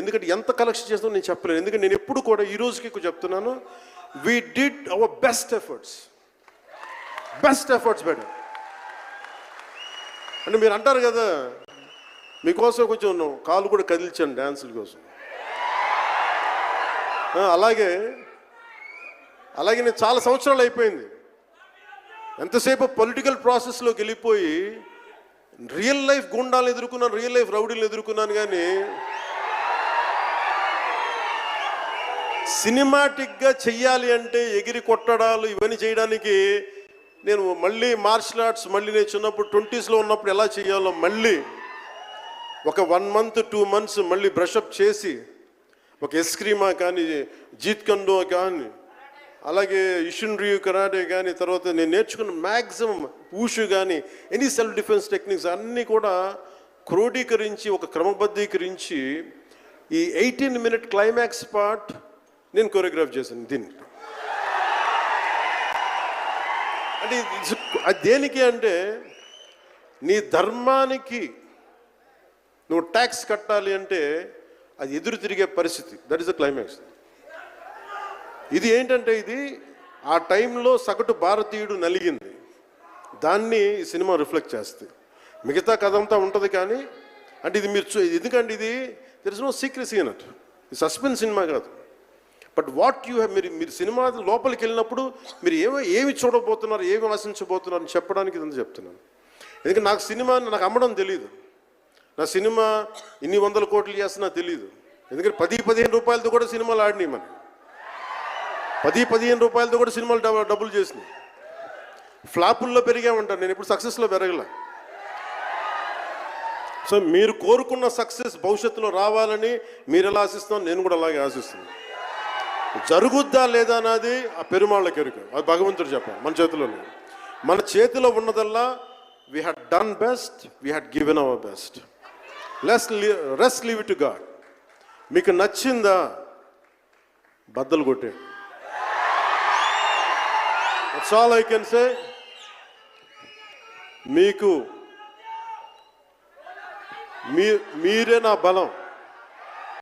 ఎందుకంటే ఎంత కలెక్షన్ చేస్తామో నేను చెప్పలేను. ఎందుకంటే నేను ఎప్పుడు కూడా ఈ రోజుకి చెప్తున్నాను, we did our best efforts better. అంటే మీరు అంటారు కదా, మీకోసం కొంచెం కాలు కూడా కదిలించాను డ్యాన్సుల కోసం. అలాగే నేను చాలా సంవత్సరాలు అయిపోయింది, ఎంతసేపు పొలిటికల్ ప్రాసెస్లోకి వెళ్ళిపోయి రియల్ లైఫ్ గుండాలను ఎదుర్కొన్నాను, రియల్ లైఫ్ రౌడీలను ఎదుర్కొన్నాను. కానీ సినిమాటిక్గా చెయ్యాలి అంటే ఎగిరి కొట్టడాలు ఇవన్నీ చేయడానికి నేను మళ్ళీ మార్షల్ ఆర్ట్స్ నేను చిన్నప్పుడు 20s ఉన్నప్పుడు ఎలా చేయాలో మళ్ళీ ఒక 1 month 2 months మళ్ళీ బ్రషప్ చేసి, ఒక ఎస్క్రీమా కానీ, జీత్ కండో కానీ, అలాగే ఇషున్రియు కరాటే కానీ, తర్వాత నేను నేర్చుకున్న మ్యాక్సిమం ఊషు కానీ, ఎనీ సెల్ఫ్ డిఫెన్స్ టెక్నిక్స్ అన్నీ కూడా క్రోడీకరించి, ఒక క్రమబద్ధీకరించి ఈ 18-minute క్లైమాక్స్ పార్ట్ నేను కొరియోగ్రాఫ్ చేశాను. దీన్ని అంటే అది దేనికి అంటే, నీ ధర్మానికి నువ్వు ట్యాక్స్ కట్టాలి అంటే అది ఎదురు తిరిగే పరిస్థితి. That is the climax. ఇది ఏంటంటే, ఇది ఆ టైంలో సగటు భారతీయుడు నలిగింది, దాన్ని ఈ సినిమా రిఫ్లెక్ట్ చేస్తుంది. మిగతా కథ అంతా ఉంటుంది కానీ, అంటే ఇది మీరు ఎందుకంటే ఇది దెర్ ఇస్ నో సీక్రెసీ అన్నట్టు, ఇది సస్పెన్స్ సినిమా కాదు. బట్ వాట్ యూ హ్యావ్, మీరు సినిమా లోపలికి వెళ్ళినప్పుడు మీరు ఏమి చూడబోతున్నారు, ఏమి ఆశించబోతున్నారు అని చెప్పడానికి ఇదంతా చెప్తున్నాను. ఎందుకంటే నాకు సినిమా నాకు అమ్మడం తెలియదు, నా సినిమా ఇన్ని 100 కోట్లు చేస్తున్నా తెలియదు. ఎందుకంటే 10-15 రూపాయలతో కూడా సినిమాలు ఆడినాయి, మనం 10-15 రూపాయలతో కూడా సినిమాలు డబ్బులు చేసినాయి. ఫ్లాపుల్లో పెరిగామంటాను, నేను ఇప్పుడు సక్సెస్లో పెరగల. సో మీరు కోరుకున్న సక్సెస్ భవిష్యత్తులో రావాలని మీరు ఎలా ఆశిస్తున్నాను, నేను కూడా అలాగే ఆశిస్తున్నాను. జరుగుద్దా లేదా అన్నది ఆ పెరుమాళ్ళకి ఎరుక, అది భగవంతుడు చెప్పాలి, మన చేతిలో లేదు. మన చేతిలో ఉన్నదల్లా we had done best, we had given our best. Rest leave it to God. మీకు నచ్చిందా బద్దలు కొట్టే, that's all I can say. మీరే నా బలం.